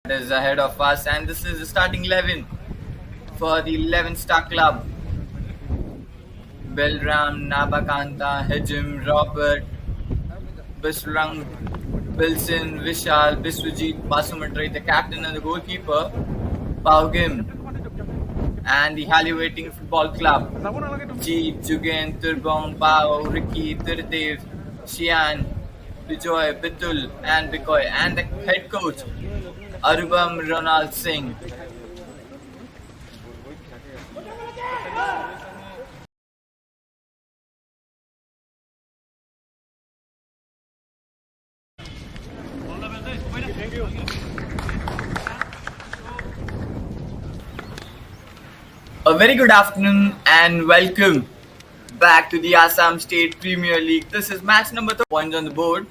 Is ahead of us, and this is the starting 11 for the 11 Star Club. Belram, Nabakanta, Hejim, Robert, Bisrang, Wilson, Vishal, Biswajit, Basumatri, the captain and the goalkeeper, Paugim, and the Haliwaiting Football Club. Jeet, Jugen, Turbong, Pao, Ricky, Tirdev, Shian, Bijoy, Bitul, and Bikoy, and the head coach, Arubam Ronald Singh. A very good afternoon and welcome back to the Assam State Premier League. This is match number 3. Points on the board.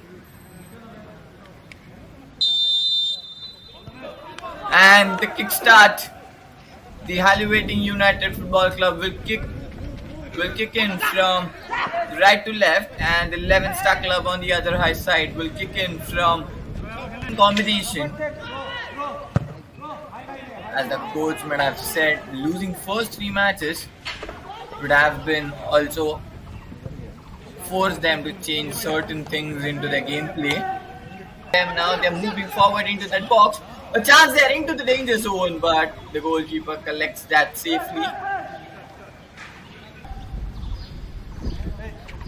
And the kickstart, the Haliwaiting United Football Club will kick in from right to left, and the 11 Star Club on the other high side will kick in from combination. As the coach might have said, losing first 3 matches would have been also forced them to change certain things into their gameplay. Now they're moving forward into that box. A chance there into the danger zone, but the goalkeeper collects that safely.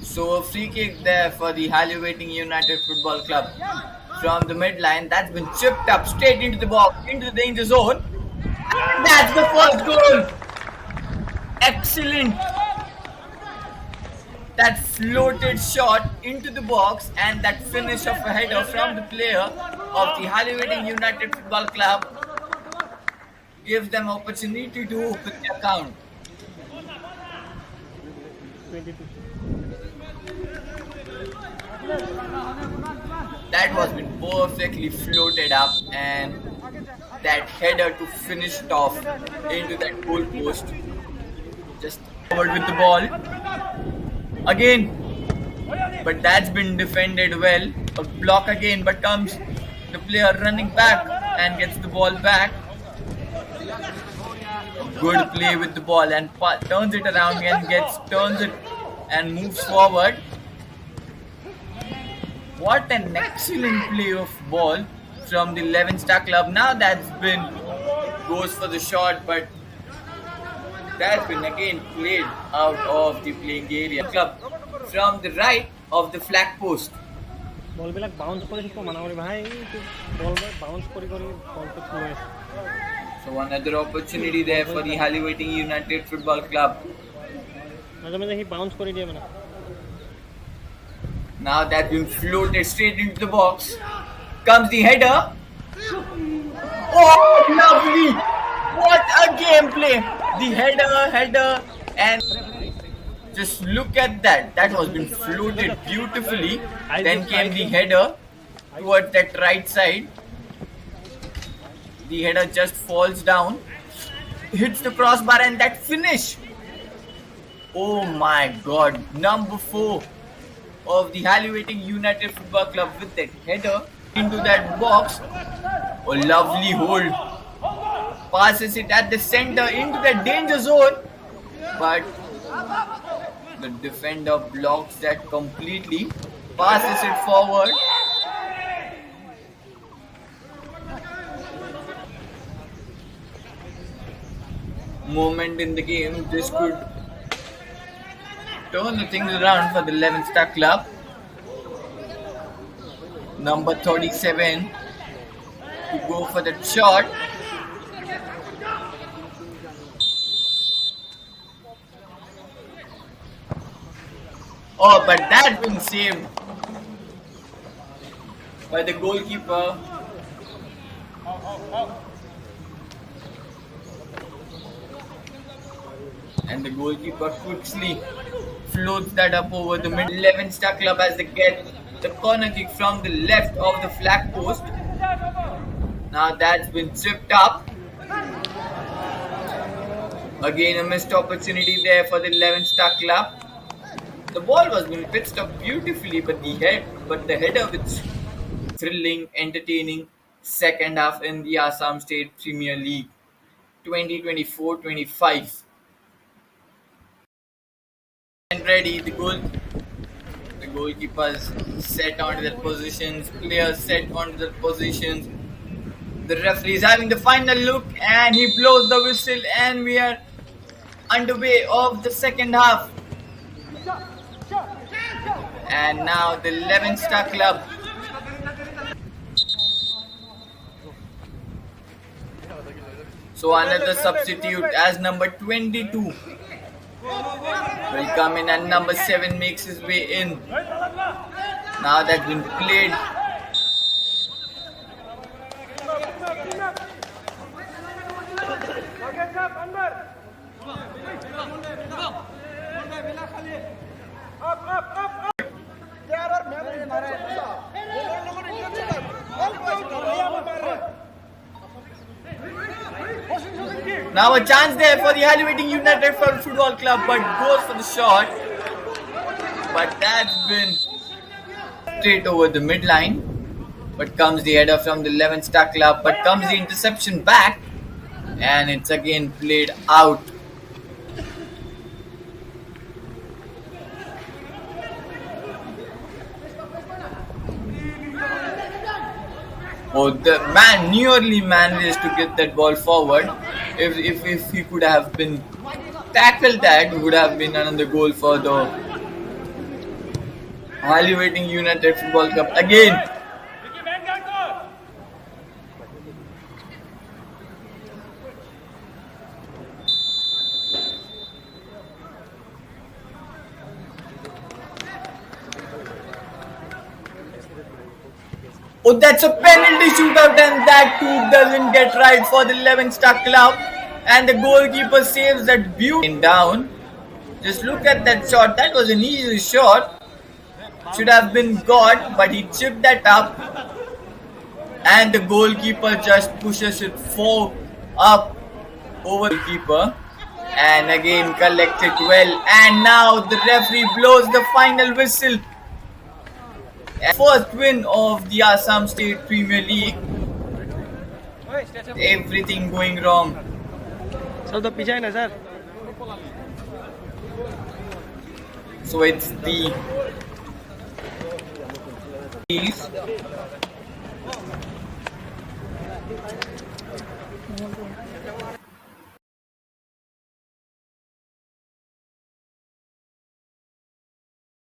So a free kick there for the Haliwaiting United Football Club from the midline. That's been chipped up straight into the box, into the danger zone. And that's the first goal. Excellent. That floated shot into the box and that finish of a header from the player of the Haliwaiting United Football Club gives them opportunity to open the account. That was been perfectly floated up, and that header to finish it off into that goal post. Just forward with the ball again, but that's been defended well. A block again, but comes the player running back and gets the ball back. Good play with the ball and turns it around and turns it and moves forward. What an excellent play of ball from the 11 Star Club. Now that's been goes for the shot, but that's been again played out of the playing area. Club from the right of the flag post. So another opportunity there for the Haliwaiting United Football Club. Now that's been floated straight into the box. Comes the header. Oh, lovely! What a gameplay! The header, and just look at that. That was been floated beautifully. Then came the header towards that right side. The header just falls down, hits the crossbar, and that finish. Oh my God! Number 4 of the Haliwaiting United Football Club with that header into that box. Oh, lovely hold. Passes it at the center into the danger zone, but the defender blocks that completely. Passes it forward. Moment in the game, this could turn the things around for the 11 Star Club. Number 37 to go for the shot. Oh, but that's been saved by the goalkeeper. And the goalkeeper quickly floats that up over the mid. 11 Star Club as they get the corner kick from the left of the flag post. Now that's been chipped up. Again a missed opportunity there for the 11 Star Club. The ball was being pitched up beautifully, but the header was thrilling, entertaining, second half in the Assam State Premier League 2024-25. And ready, the goalkeepers set onto their positions, players set onto their positions. The referee is having the final look and he blows the whistle, and we are underway of the second half. And now the 11 Star Club so another substitute as number 22 will come in, and number 7 makes his way in. Now that's been played. Now a chance there for the Haliweighting United Football Club, but goes for the shot. But that's been straight over the midline. But comes the header from the 11 Star Club, but comes the interception back, and it's again played out. Oh, the man nearly managed to get that ball forward. If he could have been tackled, that would have been another goal for the Haliweighting United Football Club again. Oh, that's a penalty shootout, and that too doesn't get right for the 11 Star Club. And the goalkeeper saves that beauty down. Just look at that shot. That was an easy shot. Should have been got, but he chipped that up. And the goalkeeper just pushes it up over the keeper. And again collects it well. And now the referee blows the final whistle. First win of the Assam State Premier League. Everything going wrong. So it's the